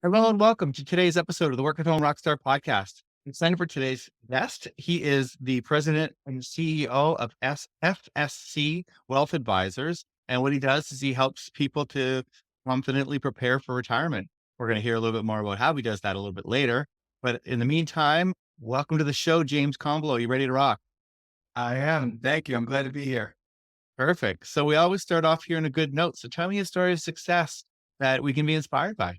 Hello and welcome to today's episode of the Work at Home Rockstar podcast. I'm excited for today's guest. He is the president and CEO of FSC Wealth Advisors. And what he does is he helps people to confidently prepare for retirement. We're going to hear a little bit more about how he does that a little bit later. But in the meantime, welcome to the show, James Comblo. You ready to rock? I am. Thank you. I'm glad to be here. Perfect. So we always start off here in a good note. So tell me a story of success that we can be inspired by.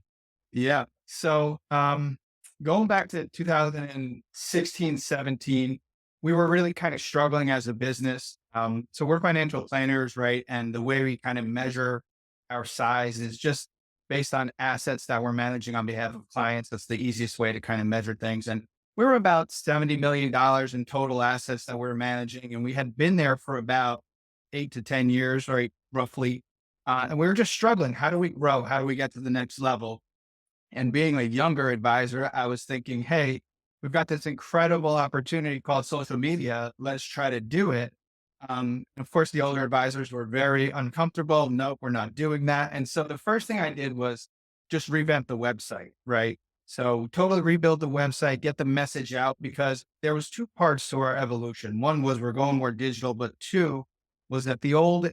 Yeah. Going back to 2016, 17, we were really kind of struggling as a business. So we're financial planners, right? And the way we kind of measure our size is just based on assets that we're managing on behalf of clients. That's the easiest way to kind of measure things. And we were about $70 million in total assets that we were managing. And we had been there for about 8 to 10 years, right? Roughly. And we were just struggling. How do we grow? How do we get to the next level? And being a younger advisor, I was thinking, hey, we've got this incredible opportunity called social media. Let's try to do it. Of course, the older advisors were very uncomfortable. Nope, we're not doing that. And so the first thing I did was just revamp the website, right? So totally rebuild the website, get the message out, because there was two parts to our evolution. One was we're going more digital, but two was that the old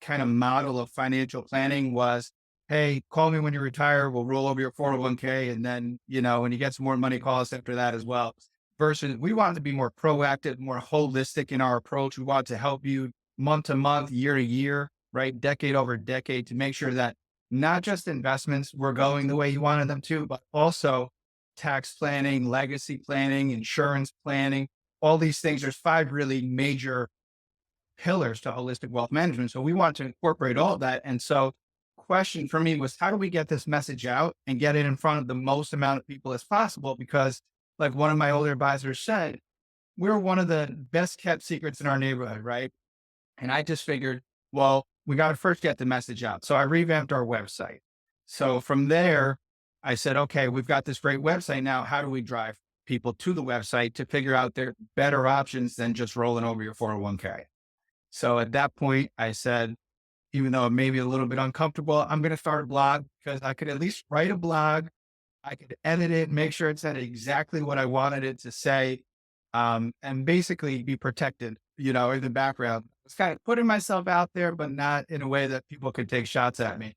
kind of model of financial planning was, hey, call me when you retire. We'll roll over your 401k. And then, when you get some more money, call us after that as well. Versus we want to be more proactive, more holistic in our approach. We want to help you month to month, year to year, right? Decade over decade to make sure that not just investments were going the way you wanted them to, but also tax planning, legacy planning, insurance planning, all these things. There's five really major pillars to holistic wealth management. So we want to incorporate all of that. And so question for me was, how do we get this message out and get it in front of the most amount of people as possible? Because like one of my older advisors said, we're one of the best kept secrets in our neighborhood, right? And I just figured, well, we got to first get the message out. So I revamped our website. So from there, I said, okay, we've got this great website now. How do we drive people to the website to figure out their better options than just rolling over your 401k? So at that point, I said, even though it may be a little bit uncomfortable, I'm going to start a blog because I could at least write a blog. I could edit it, make sure it said exactly what I wanted it to say, and basically be protected, in the background. It's kind of putting myself out there, but not in a way that people could take shots at me.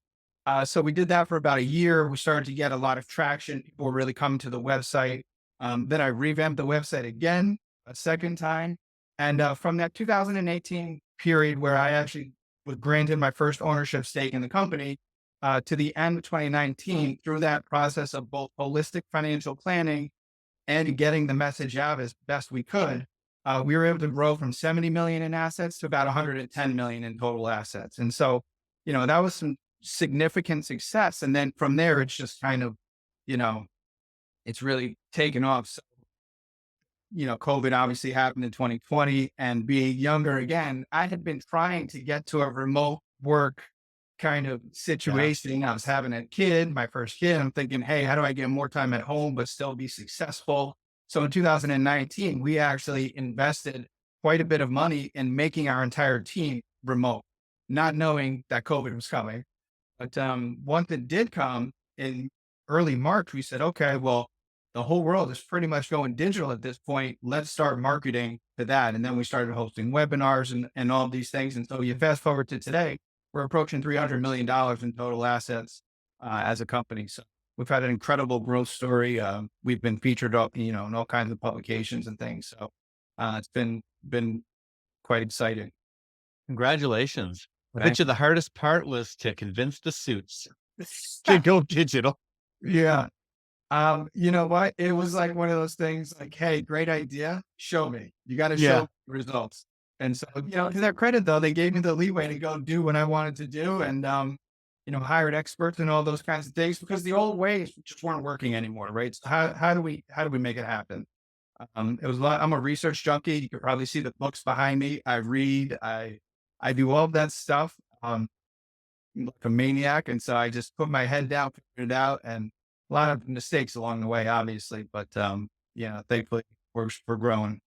So we did that for about a year. We started to get a lot of traction. People were really coming to the website. Then I revamped the website again, a second time. And from that 2018 period where I actually was granted my first ownership stake in the company, to the end of 2019, through that process of both holistic financial planning and getting the message out as best we could, we were able to grow from 70 million in assets to about 110 million in total assets. And so, that was some significant success. And then from there, it's just kind of, you know, it's really taken off. So, COVID obviously happened in 2020, and being younger again, I had been trying to get to a remote work kind of Yeah. situation. I was having a kid, my first kid. I'm thinking, hey, how do I get more time at home, but still be successful? So in 2019, we actually invested quite a bit of money in making our entire team remote, not knowing that COVID was coming. But once it did come in early March, we said, okay, well, the whole world is pretty much going digital at this point. Let's start marketing to that. And then we started hosting webinars and all these things. And so you fast forward to today, we're approaching $300 million in total assets as a company. So we've had an incredible growth story. We've been featured up, in all kinds of publications and things. So it's been quite exciting. Congratulations. I bet Thank you the hardest part was to convince the suits to go digital. Yeah. You know what? It was like one of those things like, hey, great idea. Show me. You got to Yeah. show results. And so, to their credit though, they gave me the leeway to go do what I wanted to do and, hired experts and all those kinds of things because the old ways just weren't working anymore. Right. So how do we make it happen? It was a lot. I'm a research junkie. You could probably see the books behind me. I read, I do all of that stuff. Like a maniac. And so I just put my head down, figured it out, and a lot of mistakes along the way, obviously. But thankfully we're growing.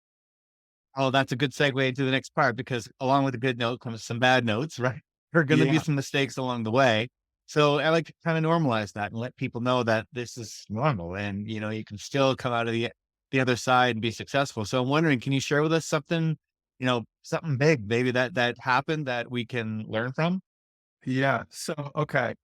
Oh, that's a good segue to the next part because along with a good note comes some bad notes, right? There are going to be Yeah. some mistakes along the way. So I like to kind of normalize that and let people know that this is normal and, you can still come out of the other side and be successful. So I'm wondering, can you share with us something, something big, maybe that happened that we can learn from? Yeah. So, okay.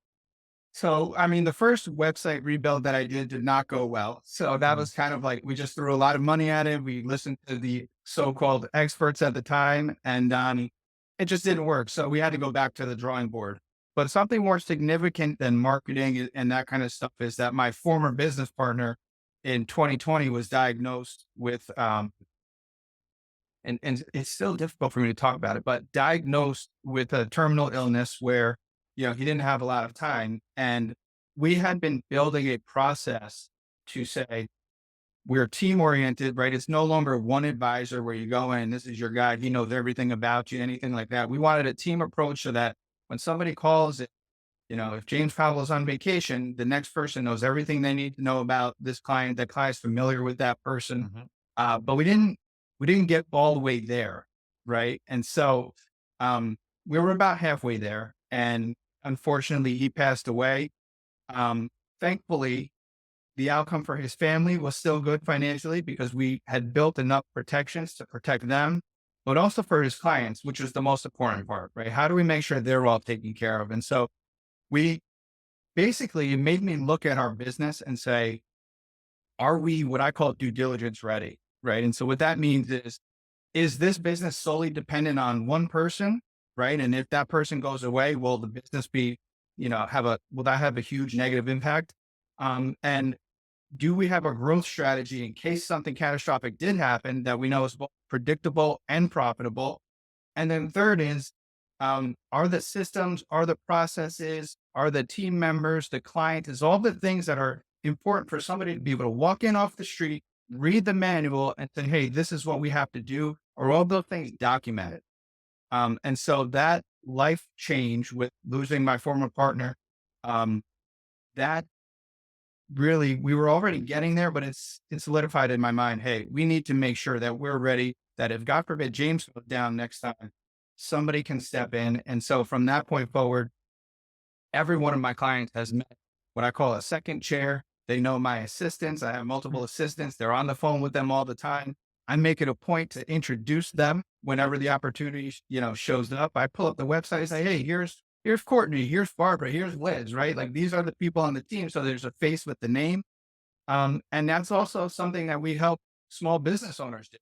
So, I mean, the first website rebuild that I did not go well. So that Mm, was kind of like we just threw a lot of money at it. We listened to the so-called experts at the time, and it just didn't work. So we had to go back to the drawing board. But something more significant than marketing and that kind of stuff is that my former business partner in 2020 was diagnosed with and it's still difficult for me to talk about it, but diagnosed with a terminal illness where, he didn't have a lot of time. And we had been building a process to say, we're team oriented, right? It's no longer one advisor where you go in, this is your guy, he knows everything about you, anything like that. We wanted a team approach so that when somebody calls it, if James Comblo is on vacation, the next person knows everything they need to know about this client. That client's familiar with that person, mhm. but we didn't get all the way there, right? And so we were about halfway there, and unfortunately, he passed away. Thankfully, the outcome for his family was still good financially because we had built enough protections to protect them, but also for his clients, which is the most important part, right? How do we make sure they're all taken care of? And so we basically, it made me look at our business and say, are we what I call due diligence ready? Right. And so what that means is this business solely dependent on one person? Right. And if that person goes away, will the business be, will that have a huge negative impact? And do we have a growth strategy in case something catastrophic did happen that we know is both predictable and profitable? And then third is, are the systems, are the processes, are the team members, the client, is all the things that are important for somebody to be able to walk in off the street, read the manual and say, hey, this is what we have to do, or all those things documented. And so that life change with losing my former partner, um, that really, we were already getting there, but it's solidified in my mind. Hey, we need to make sure that we're ready. That if God forbid James goes down next time, somebody can step in. And so from that point forward, every one of my clients has met what I call a second chair. They know my assistants. I have multiple assistants. They're on the phone with them all the time. I make it a point to introduce them whenever the opportunity, shows up. I pull up the website and say, hey, here's Courtney, here's Barbara, here's Liz, right? Like these are the people on the team. So there's a face with the name. And that's also something that we help small business owners do,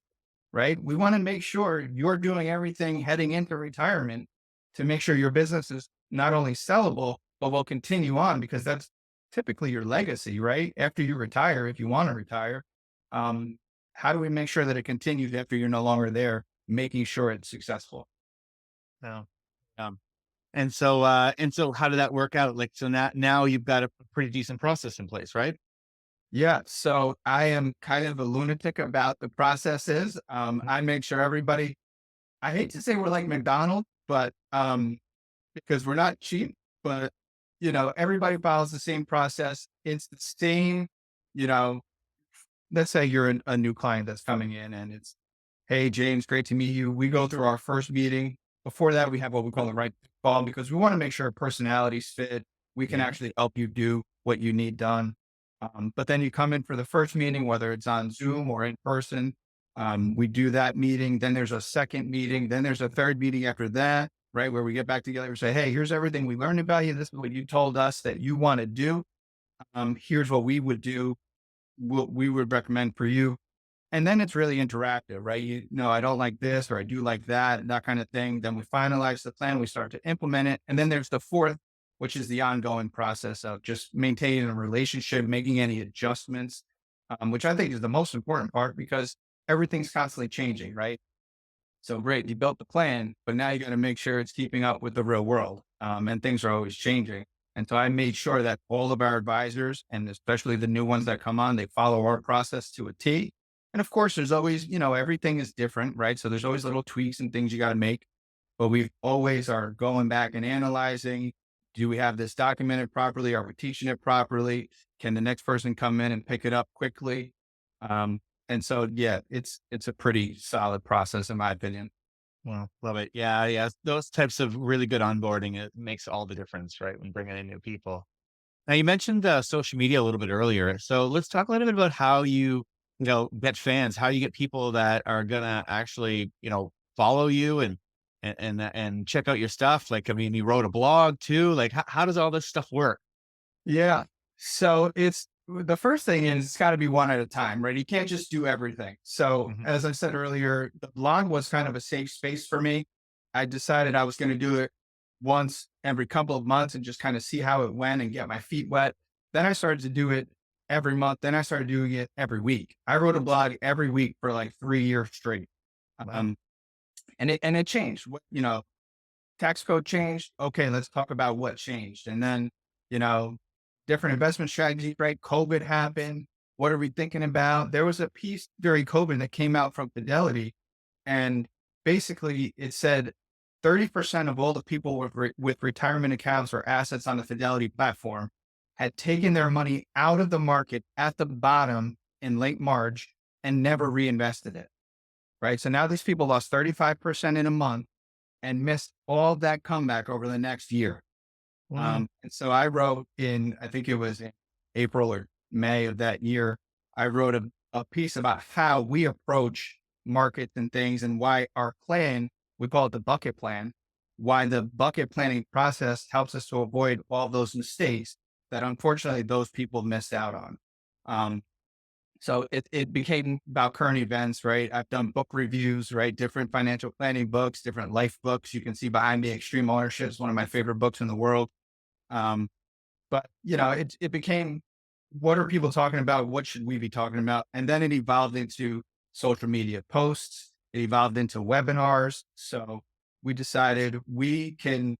right? We want to make sure you're doing everything heading into retirement to make sure your business is not only sellable, but will continue on because that's typically your legacy, right? After you retire, if you want to retire, um, how do we make sure that it continues after you're no longer there, making sure it's successful? So, um, and so how did that work out? Like, so now you've got a pretty decent process in place, right? Yeah. So I am kind of a lunatic about the processes. Mhm. I make sure everybody, I hate to say we're like McDonald's, but because we're not cheap, but everybody follows the same process. It's the same, you know, let's say you're a new client that's coming in and it's, hey, James, great to meet you. We go through our first meeting. Before that, we have what we call the right call because we want to make sure personalities fit. We can Yeah. actually help you do what you need done. But then you come in for the first meeting, whether it's on Zoom or in person. We do that meeting. Then there's a second meeting. Then there's a third meeting after that, right? Where we get back together and say, hey, here's everything we learned about you. This is what you told us that you want to do. Here's what we would do, what we would recommend for you. And then it's really interactive, right? I don't like this or I do like that, and that kind of thing. Then we finalize the plan, we start to implement it. And then there's the fourth, which is the ongoing process of just maintaining a relationship, making any adjustments, which I think is the most important part because everything's constantly changing, right? So great, you built the plan, but now you got to make sure it's keeping up with the real world. And things are always changing. And so I made sure that all of our advisors, and especially the new ones that come on, they follow our process to a T. And of course, there's always, everything is different, right? So there's always little tweaks and things you got to make. But we always are going back and analyzing. Do we have this documented properly? Are we teaching it properly? Can the next person come in and pick it up quickly? Um, and so, yeah, it's a pretty solid process in my opinion. Well, love it. Yeah, yeah. Those types of really good onboarding, it makes all the difference, right? When bringing in new people. Now, you mentioned social media a little bit earlier. So let's talk a little bit about how get fans, how you get people that are gonna actually, follow you and check out your stuff. Like, I mean, you wrote a blog too. Like, how does all this stuff work? Yeah. So it's the first thing is it's got to be one at a time, right? You can't just do everything. So Hmm. as I said earlier, the blog was kind of a safe space for me. I decided I was going to do it once every couple of months and just kind of see how it went and get my feet wet. Then I started to do it every month. Then I started doing it every week. I wrote a blog every week for like 3 years straight. Wow. Um, and it changed. Tax code changed. Okay, let's talk about what changed. And then, you know, different investment strategies, right? COVID happened. What are we thinking about? There was a piece during COVID that came out from Fidelity, and basically it said 30% of all the people with retirement accounts or assets on the Fidelity platform had taken their money out of the market at the bottom in late March and never reinvested it. Right. So now these people lost 35% in a month and missed all that comeback over the next year. Wow. And so I wrote I think it was in April or May of that year, I wrote a piece about how we approach markets and things and why our plan, we call it the bucket plan, why the bucket planning process helps us to avoid all those mistakes that unfortunately those people missed out on. Um, so it became about current events, right? I've done book reviews, right? Different financial planning books, different life books. You can see behind me, Extreme Ownership is one of my favorite books in the world. Um, but it became, what are people talking about? What should we be talking about? And then it evolved into social media posts. It evolved into webinars. So we decided you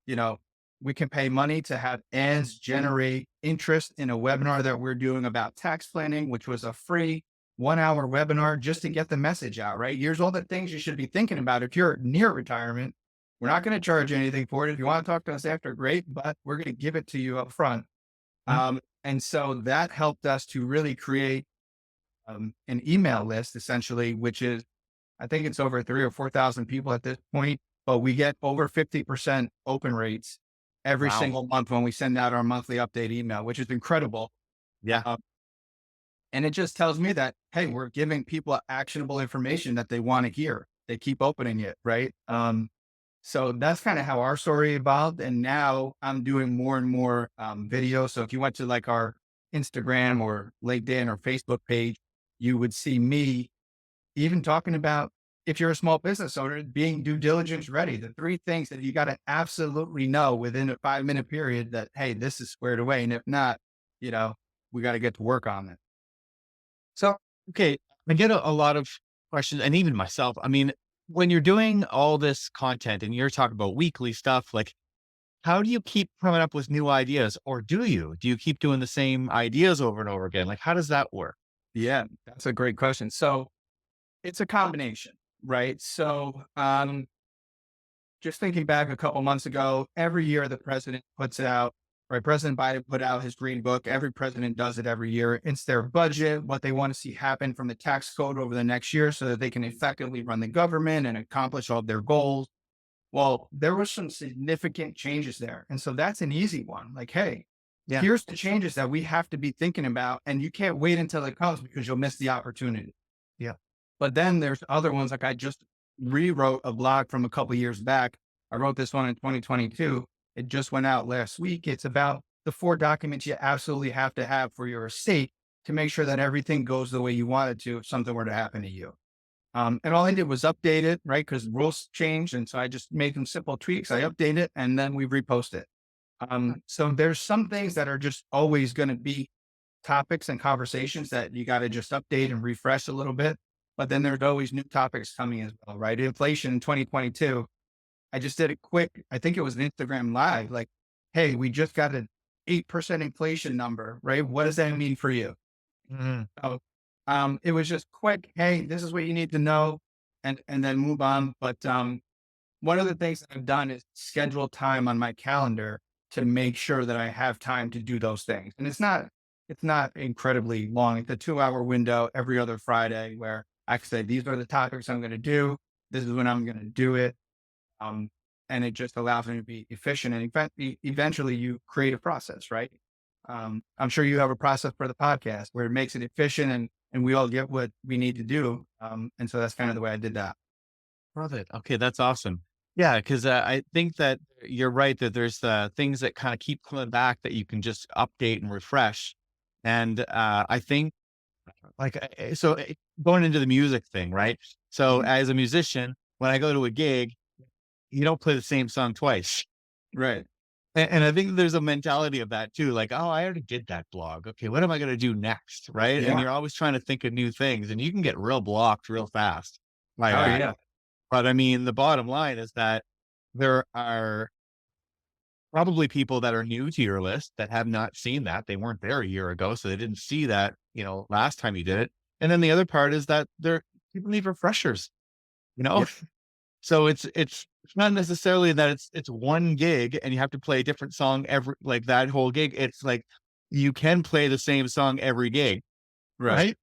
know, we can pay money to have ads generate interest in a webinar that we're doing about tax planning, which was a free 1 hour webinar just to get the message out, right? Here's all the things you should be thinking about if you're near retirement. We're not going to charge anything for it. If you want to talk to us after, great, but we're going to give it to you up front. Mm. And so that helped us to really create an email list, essentially, which is, I think it's over 3 or 4,000 people at this point, but we get over 50% open rates every Wow. single month when we send out our monthly update email, which is incredible. Yeah. Um, and it just tells me that, hey, we're giving people actionable information that they want to hear. They keep opening it, right? So that's kind of how our story evolved. And now I'm doing more and more videos. So if you went to like our Instagram or LinkedIn or Facebook page, you would see me even talking about, if you're a small business owner, being due diligence ready, the 3 things that you got to absolutely know within a 5-minute period that, hey, this is squared away. And if not, you know, we got to get to work on it. So, okay, I get a lot of questions, and even myself. I mean, when you're doing all this content and you're talking about weekly stuff, like, how do you keep coming up with new ideas, or do you? Do you keep doing the same ideas over and over again? Like, how does that work? Yeah, that's a great question. So it's a combination, right? So just thinking back a couple months ago, every year the president puts out, right? President Biden put out his green book. Every president does it every year. It's their budget, what they want to see happen from the tax code over the next year so that they can effectively run the government and accomplish all their goals. Well, there were some significant changes there. And so that's an easy one. Like, hey, Yeah. here's the changes that we have to be thinking about. And you can't wait until it comes because you'll miss the opportunity. Yeah. But then there's other ones, like I just rewrote a blog from a couple years back. I wrote this one in 2022. It just went out last week. It's about the 4 documents you absolutely have to have for your estate to make sure that everything goes the way you want it to if something were to happen to you. And all I did was update it, right? Because rules changed. And so I just made some simple tweaks. I update it and then we repost it. So there's some things that are just always going to be topics and conversations that you got to just update and refresh a little bit. But then there's always new topics coming as well, right? Inflation in 2022. I just did a quick, I think it was an Instagram live, like, hey, we just got an 8% inflation number, right? What does that mean for you? Mhm. So it was just quick, hey, this is what you need to know, and then move on. But one of the things that I've done is schedule time on my calendar to make sure that I have time to do those things. And it's not incredibly long. It's a 2-hour window every other Friday where I can say, these are the topics I'm going to do. This is when I'm going to do it. Um, and it just allows me to be efficient. And eventually you create a process, right? I'm sure you have a process for the podcast where it makes it efficient and we all get what we need to do. And so that's kind of the way I did that. Love it. Okay, that's awesome. Yeah, because I think that you're right that there's things that kind of keep coming back that you can just update and refresh. And I think like going into the music thing, right? So Mhm. as a musician, when I go to a gig, you don't play the same song twice. Right. And I think there's a mentality of that too. Like, oh, I already did that blog. Okay, what am I going to do next? Right. And Yeah. you're always trying to think of new things and you can get real blocked real fast by Oh, that. yeah. But I mean, the bottom line is that there are probably people that are new to your list that have not seen that. They weren't there a year ago, so they didn't see that, last time you did it. And then the other part is that people need refreshers, you know? Yeah. So it's not necessarily that it's one gig and you have to play a different song every like that whole gig. It's like you can play the same song every gig, Right.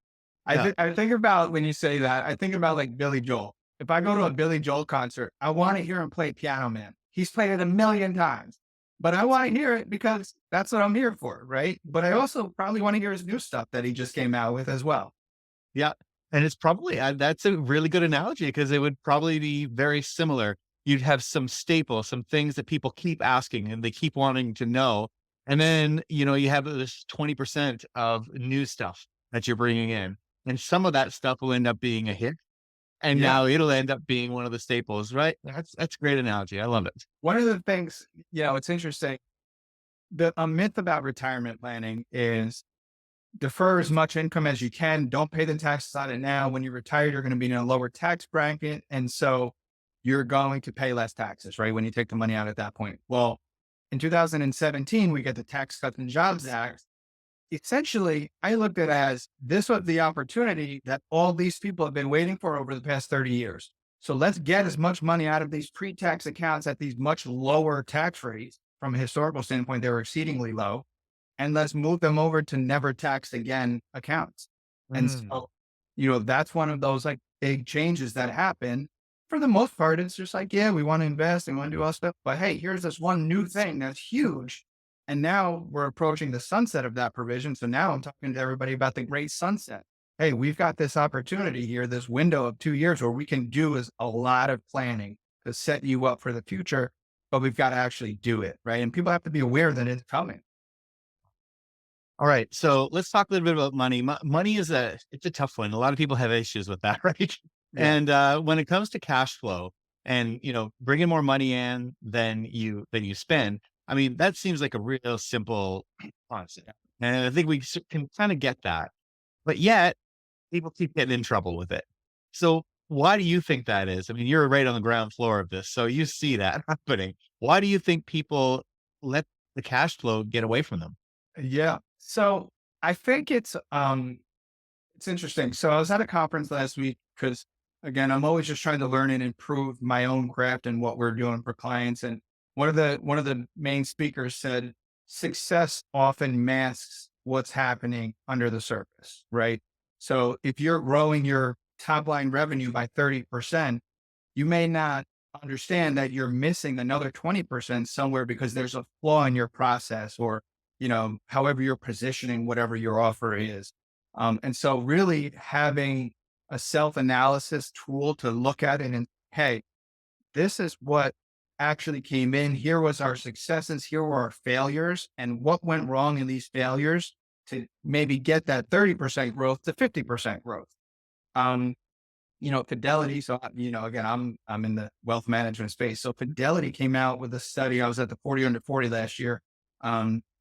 right? Yeah. I think about when you say that, I think about like Billy Joel. If I go to a Billy Joel concert, I want to hear him play Piano Man. He's played it a million times, but I want to hear it because that's what I'm here for, right? But I also probably want to hear his new stuff that he just came out with as well. Yeah. And it's probably that's a really good analogy because it would probably be very similar. You'd have some staples, some things that people keep asking and they keep wanting to know. And then, you have this 20% of new stuff that you're bringing in. And some of that stuff will end up being a hit. And Yeah. now it'll end up being one of the staples, right? That's a great analogy. I love it. One of the things, it's interesting. A myth about retirement planning is defer as much income as you can. Don't pay the taxes on it now. When you retire, you're going to be in a lower tax bracket. And so you're going to pay less taxes, right? When you take the money out at that point. Well, in 2017, we get the Tax Cuts and Jobs Act. Essentially, I looked at it as this was the opportunity that all these people have been waiting for over the past 30 years. So let's get as much money out of these pre-tax accounts at these much lower tax rates. From a historical standpoint, they were exceedingly low, and let's move them over to never taxed again accounts. And Mm. so, that's one of those like big changes that happen. For the most part, it's just like, yeah, we want to invest and we want to do all stuff, but hey, here's this one new thing that's huge. And now we're approaching the sunset of that provision. So now I'm talking to everybody about the great sunset. Hey, we've got this opportunity here, this window of 2 years where we can do is a lot of planning to set you up for the future, but we've got to actually do it. Right. And people have to be aware that it's coming. All right. So let's talk a little bit about money. Money it's a tough one. A lot of people have issues with that, right? Yeah. And when it comes to cash flow and, bringing more money in than you spend, I mean, that seems like a real simple concept. And I think we can kind of get that. But yet people keep getting in trouble with it. So why do you think that is? I mean, you're right on the ground floor of this. So you see that happening. Why do you think people let the cash flow get away from them? Yeah. So I think it's interesting. So I was at a conference last week because again, I'm always just trying to learn and improve my own craft and what we're doing for clients. And one of the main speakers said success often masks what's happening under the surface, right? So if you're growing your top line revenue by 30%, you may not understand that you're missing another 20% somewhere because there's a flaw in your process or, however you're positioning whatever your offer is. And so really having a self-analysis tool to look at it and, hey, this is what actually came in. Here was our successes. Here were our failures and what went wrong in these failures to maybe get that 30% growth to 50% growth. Um, Fidelity. So, again, I'm in the wealth management space. So Fidelity came out with a study. I was at the 40 under 40 last year,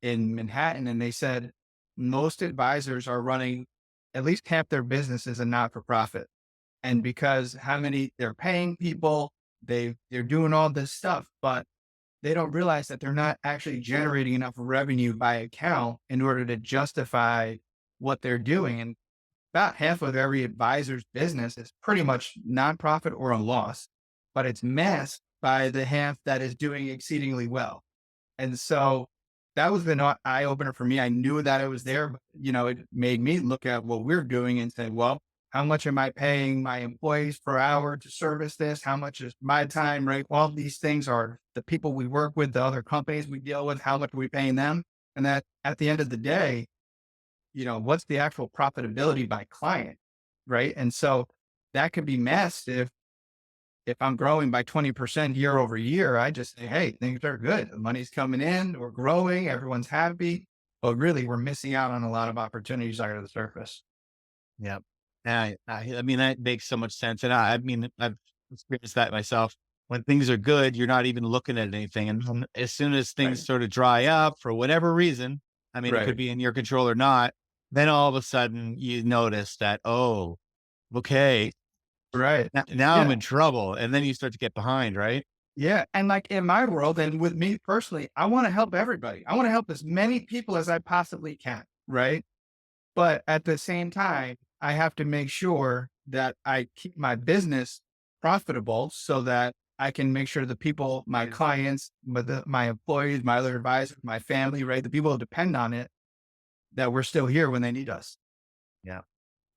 in Manhattan, and they said most advisors are running at least half their business is a not for profit. And because how many they're paying people, they're doing all this stuff, but they don't realize that they're not actually generating enough revenue by account in order to justify what they're doing. And about half of every advisor's business is pretty much nonprofit or a loss, but it's masked by the half that is doing exceedingly well. And so that was an eye opener for me. I knew that it was there, but it made me look at what we're doing and say, well, how much am I paying my employees per hour to service this? How much is my time, right? All these things are the people we work with, the other companies we deal with, how much are we paying them? And that at the end of the day, what's the actual profitability by client, right? And so that could be messed if I'm growing by 20% year over year. I just say, hey, things are good. The money's coming in, we're growing, everyone's happy. But really, we're missing out on a lot of opportunities under the surface. Yeah. I mean, that makes so much sense. And I mean, I've experienced that myself. When things are good, you're not even looking at anything. And then as soon as things Right. sort of dry up for whatever reason, I mean, it could Right. be in your control or not, then all of a sudden you notice that, oh, okay, Right. now I'm Yeah. in trouble. And then you start to get behind, right? Yeah. And like in my world, and with me personally, I want to help everybody. I want to help as many people as I possibly can. Right. But at the same time, I have to make sure that I keep my business profitable so that I can make sure the people, my clients, my employees, my other advisors, my family, right, the people who depend on it, that we're still here when they need us. Yeah.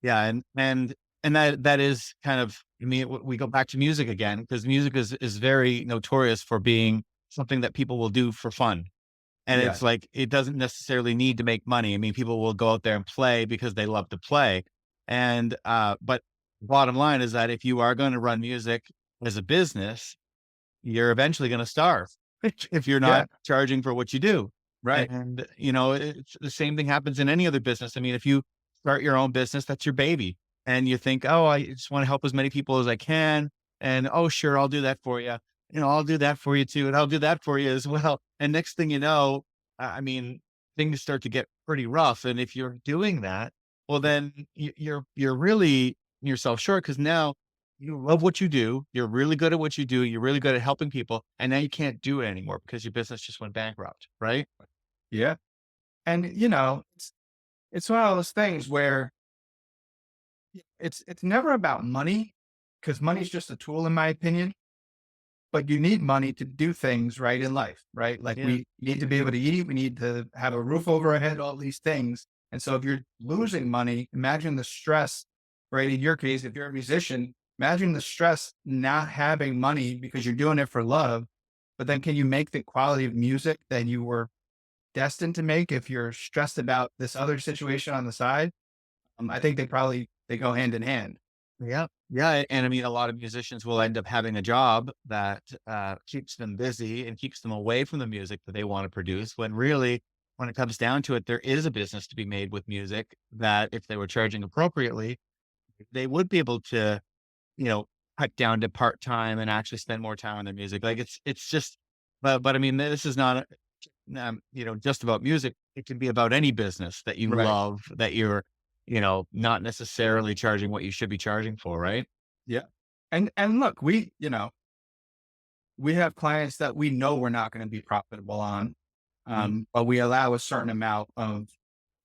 Yeah, and that is kind of, I mean, we go back to music again, because music is very notorious for being something that people will do for fun. And Yeah. it's like, it doesn't necessarily need to make money. I mean, people will go out there and play because they love to play. And but bottom line is that if you are going to run music as a business, you're eventually going to starve if you're not Yeah. charging for what you do. Right. And, it's the same thing happens in any other business. I mean, if you start your own business, that's your baby. And you think, oh, I just want to help as many people as I can. And oh, sure, I'll do that for you. I'll do that for you too. And I'll do that for you as well. And next thing you know, I mean, things start to get pretty rough. And if you're doing that, well, then you're really yourself short, because now you love what you do. You're really good at what you do. You're really good at helping people. And now you can't do it anymore because your business just went bankrupt. Right. Yeah. And it's one of those things where it's never about money, because money's just a tool in my opinion. But you need money to do things right in life, right? Like Yeah. we need to be able to eat, we need to have a roof over our head, all these things. And so if you're losing money, imagine the stress, right? In your case, if you're a musician, imagine the stress not having money because you're doing it for love. But then can you make the quality of music that you were destined to make if you're stressed about this other situation on the side? I think they go hand in hand. Yeah. Yeah. And I mean, a lot of musicians will end up having a job that keeps them busy and keeps them away from the music that they want to produce, when really, when it comes down to it, there is a business to be made with music that, if they were charging appropriately, they would be able to, you know, cut down to part-time and actually spend more time on their music. Like it's just, but I mean, this is not, just about music. It can be about any business that you Right. love, that you're, not necessarily charging what you should be charging for, right? Yeah. And look, we have clients that we know we're not going to be profitable on, Mhm. but we allow a certain amount of,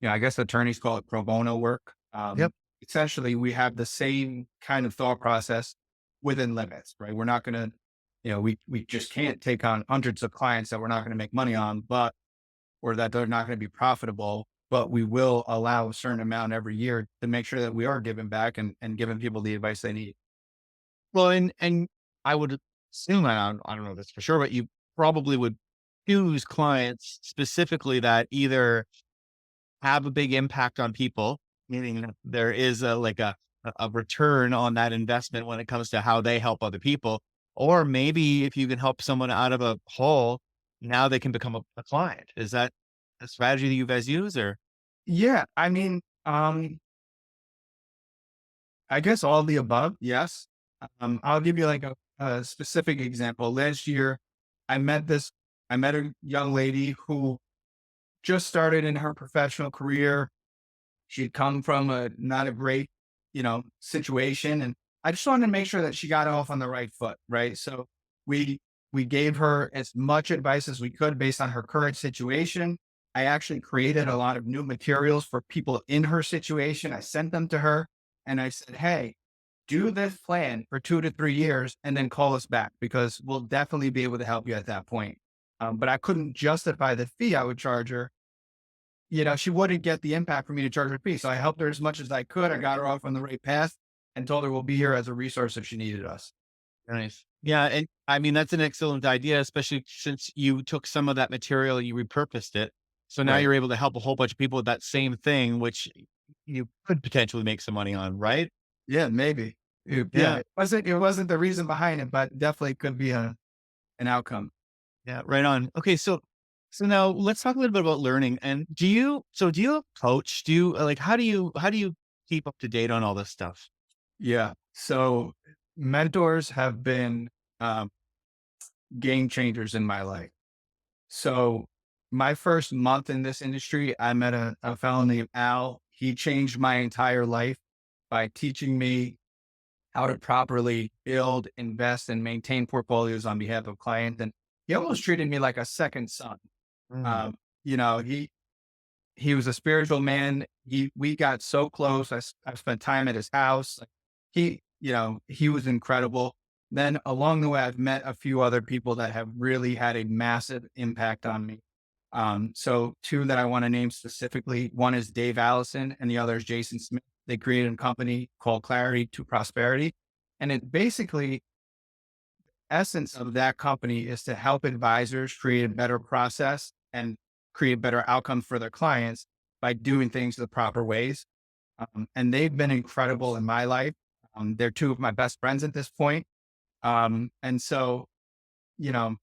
I guess attorneys call it pro bono work. Yep. Essentially, we have the same kind of thought process within limits, right? We're not going to, we just can't take on hundreds of clients that we're not going to make money on, or that they're not going to be profitable. But we will allow a certain amount every year to make sure that we are giving back and giving people the advice they need. Well, and I would assume, I don't know this for sure, but you probably would choose clients specifically that either have a big impact on people, meaning that there is a return on that investment when it comes to how they help other people. Or maybe if you can help someone out of a hole, now they can become a client. Is that a strategy that you guys use, or? Yeah. I mean, I guess all the above, yes. I'll give you like a specific example. Last year, I met this, I met a young lady who just started in her professional career. She'd come from a not a great, situation. And I just wanted to make sure that she got off on the right foot. Right. So we, we gave her as much advice as we could based on her current situation. I actually created a lot of new materials for people in her situation. I sent them to her and I said, hey, do this plan for 2 to 3 years and then call us back because we'll definitely be able to help you at that point. But I couldn't justify the fee I would charge her she wouldn't get the impact for me to charge her fee. So I helped her as much as I could. I got her off on the right path and told her we'll be here as a resource if she needed us. Nice. Yeah, and I mean, that's an excellent idea, especially since you took some of that material, you repurposed it. So now Right. you're able to help a whole bunch of people with that same thing, which you could potentially make some money on, right? Yeah, maybe. Yeah, Yeah. it wasn't the reason behind it, but definitely could be an outcome. Yeah, right on. Okay, so now let's talk a little bit about learning. And do you coach? Do you like how do you keep up to date on all this stuff? Yeah. So mentors have been um, game changers in my life. So my first month in this industry, I met a fellow named Al. He changed my entire life by teaching me how to properly build, invest, and maintain portfolios on behalf of clients. And he almost treated me like a second son. Mm, Um, you know, he was a spiritual man. We got so close. I spent time at his house. Like, he was incredible. Then along the way, I've met a few other people that have really had a massive impact on me. So two that I want to name specifically, one is Dave Allison and the other is Jason Smith. They created a company called Clarity to Prosperity. And it basically, essence of that company is to help advisors create a better process and create better outcomes for their clients by doing things the proper ways. And they've been incredible in my life. They're two of my best friends at this point. And so, you know,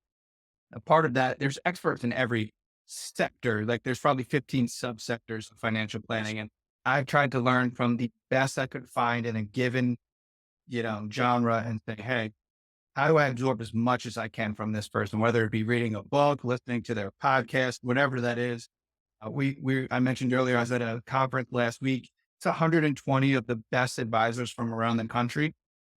a part of that, there's experts in every sector. Like there's probably 15 subsectors of financial planning. And I've tried to learn from the best I could find in a given, genre and say, hey, how do I absorb as much as I can from this person, whether it be reading a book, listening to their podcast, whatever that is. I mentioned earlier, I was at a conference last week. It's 120 of the best advisors from around the country.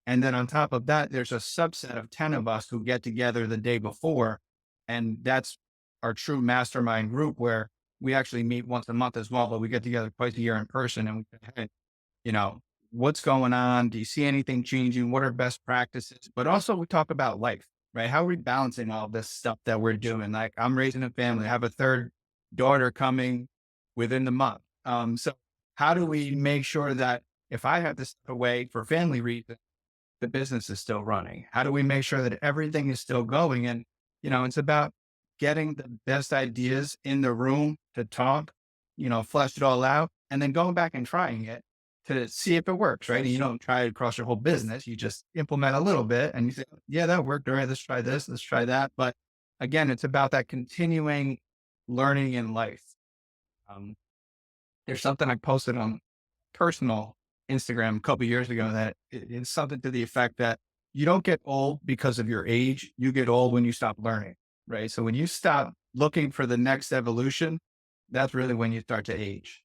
And then on top of that, there's a subset of 10 of us who get together the day before. And that's our true mastermind group where we actually meet once a month as well, but we get together twice a year in person and we say, hey, you know, what's going on? Do you see anything changing? What are best practices? But also we talk about life, right? How are we balancing all this stuff that we're doing? Like I'm raising a family, I have a third daughter coming within the month. So how do we make sure that if I have to step away for family reasons, the business is still running? How do we make sure that everything is still going? And, it's about getting the best ideas in the room to talk, flesh it all out, and then going back and trying it to see if it works, right? And you don't try it across your whole business. You just implement a little bit and you say, yeah, that worked. All right, let's try this, let's try that. But again, it's about that continuing learning in life. Um, there's something I posted on personal Instagram a couple of years ago that it's something to the effect that you don't get old because of your age. You get old when you stop learning, right? So when you stop looking for the next evolution, that's really when you start to age.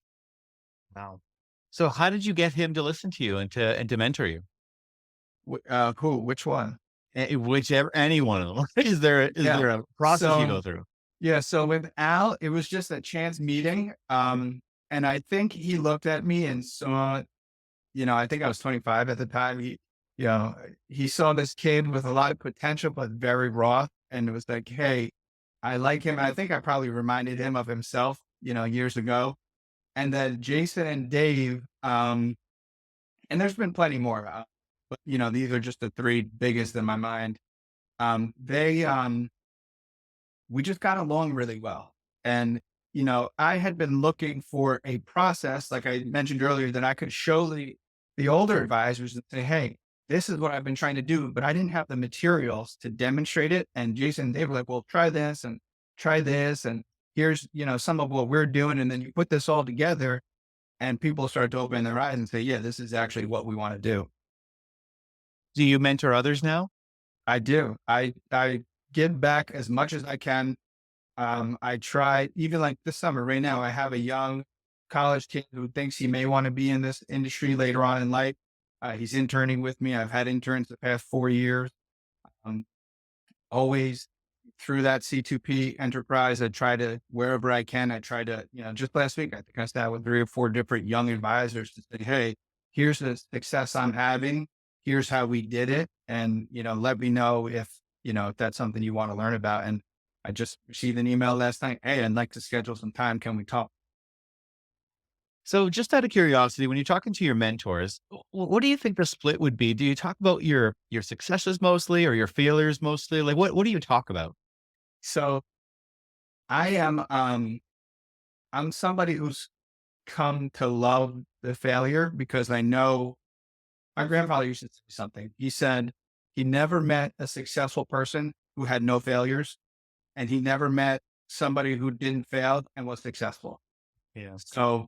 wow. So how did you get him to listen to you and to mentor you? Who? Which one? Whichever any one of them. Is Yeah. there a process you So go through? yeah. So with Al, it was just a chance meeting. And I think he looked at me and saw, I think I was 25 at the time. You know, he saw this kid with a lot of potential, but very raw. And it was like, hey, I like him. And I think I probably reminded him of himself, years ago. And then Jason and Dave, and there's been plenty more, but these are just the three biggest in my mind. They, we just got along really well. And, I had been looking for a process, like I mentioned earlier, that I could show the older advisors and say, hey, this is what I've been trying to do, but I didn't have the materials to demonstrate it. And Jason, they were like, well, try this and try this. And here's, some of what we're doing. And then you put this all together and people start to open their eyes and say, yeah, this is actually what we want to do. Do you mentor others now? I do. I give back as much as I can. I try, even like this summer right now, I have a young college kid who thinks he may want to be in this industry later on in life. He's interning with me. I've had interns the past 4 years. Um, Always through that C2P enterprise, I try to, wherever I can, I try to, just last week, I think I sat with 3 or 4 different young advisors to say, hey, here's the success I'm having. Here's how we did it. And, let me know if that's something you want to learn about. And I just received an email last night. Hey, I'd like to schedule some time. Can we talk? So just out of curiosity, when you're talking to your mentors, what do you think the split would be? Do you talk about your successes mostly or your failures mostly? Like what do you talk about? So I am, I'm somebody who's come to love the failure because I know my grandfather used to say something. He said he never met a successful person who had no failures, and he never met somebody who didn't fail and was successful. Yeah. So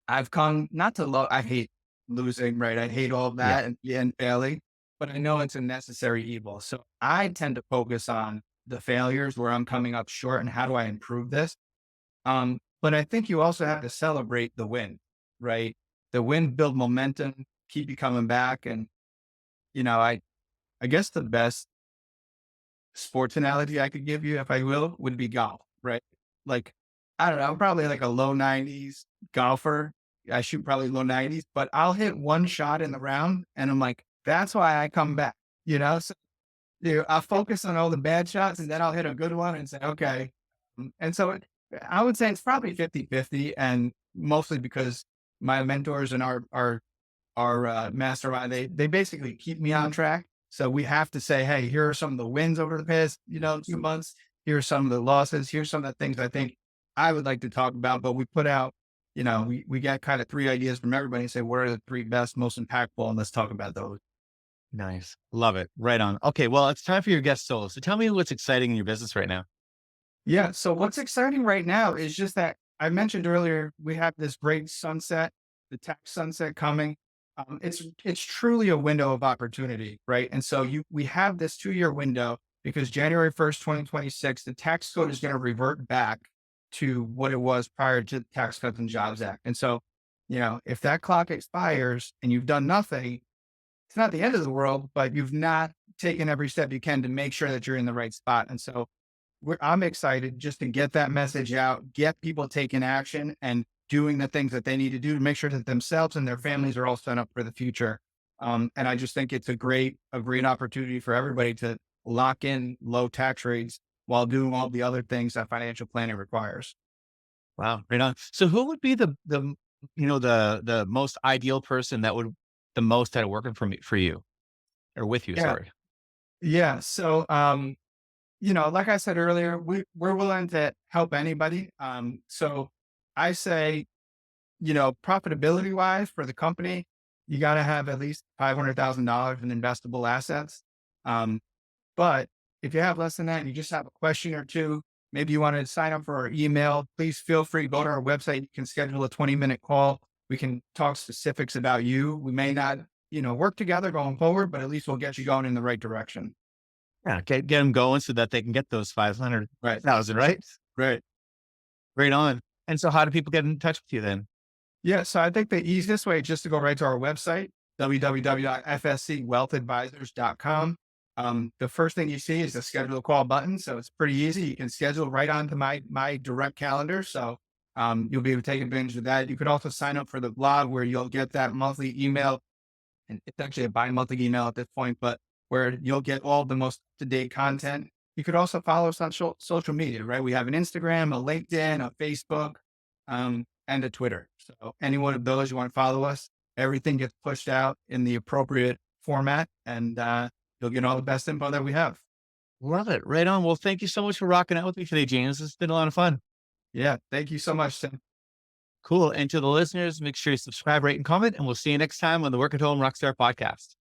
I've come not to love, I hate losing, right? I hate all of Yeah. that and failing, but I know it's a necessary evil. So I tend to focus on the failures where I'm coming up short and how do I improve this? But I think you also have to celebrate the win, right? The win build momentum, keep you coming back. And, you know, I guess the best sports analogy I could give you, if I will, would be golf, right? Like, I don't know, I'm probably like a low 90s golfer. I shoot probably low 90s, but I'll hit one shot in the round and I'm like, that's why I come back, you know? So I'll focus on all the bad shots and then I'll hit a good one and say, okay. And so I would say it's probably 50-50, and mostly because my mentors and our mastermind, they basically keep me on track. So we have to say, hey, here are some of the wins over the past, 2 months. Here are some of the losses. Here's some of the things I think I would like to talk about. But we put out, we got kind of three ideas from everybody and say, what are the three best, most impactful? And let's talk about those. Nice. Love it. Right on. Okay. Well, it's time for your guest solo. So tell me what's exciting in your business right now. Yeah. So what's exciting right now is just that I mentioned earlier, we have this great sunset, the tax sunset coming. It's truly a window of opportunity, right? And so we have this 2-year window because January 1st, 2026, the tax code is going to revert back to what it was prior to the Tax Cuts and Jobs Act. And so, if that clock expires and you've done nothing, it's not the end of the world, but you've not taken every step you can to make sure that you're in the right spot. And so I'm excited just to get that message out, get people taking action and doing the things that they need to do to make sure that themselves and their families are all set up for the future. And I just think it's a great opportunity for everybody to lock in low tax rates while doing all the other things that financial planning requires. Wow. Right on. So who would be the most ideal person that would the most at working for you or with you? Yeah. Sorry. Yeah. So, like I said earlier, we're willing to help anybody. So I say, profitability wise for the company, you got to have at least $500,000 in investable assets. Um, but if you have less than that, and you just have a question or two, maybe you want to sign up for our email, please feel free to go to our website. You can schedule a 20-minute call. We can talk specifics about you. We may not, work together going forward, but at least we'll get you going in the right direction. Yeah. Get them going so that they can get those Right. 500,000, right? Right. Right on. And so how do people get in touch with you then? Yeah, so I think the easiest way is just to go right to our website, www.fscwealthadvisors.com. The first thing you see is the schedule a call button. So it's pretty easy. You can schedule right onto my direct calendar. So you'll be able to take advantage of that. You could also sign up for the blog where you'll get that monthly email. And it's actually a bi-monthly email at this point, but where you'll get all the most up-to-date content. You could also follow us on social media, right? We have an Instagram, a LinkedIn, a Facebook, and a Twitter. So any one of those you want to follow us, everything gets pushed out in the appropriate format, and you'll get all the best info that we have. Love it. Right on. Well, thank you so much for rocking out with me today, James. It's been a lot of fun. Yeah, thank you so much, Tim. Cool. And to the listeners, make sure you subscribe, rate, and comment, and we'll see you next time on the Work at Home Rockstar podcast.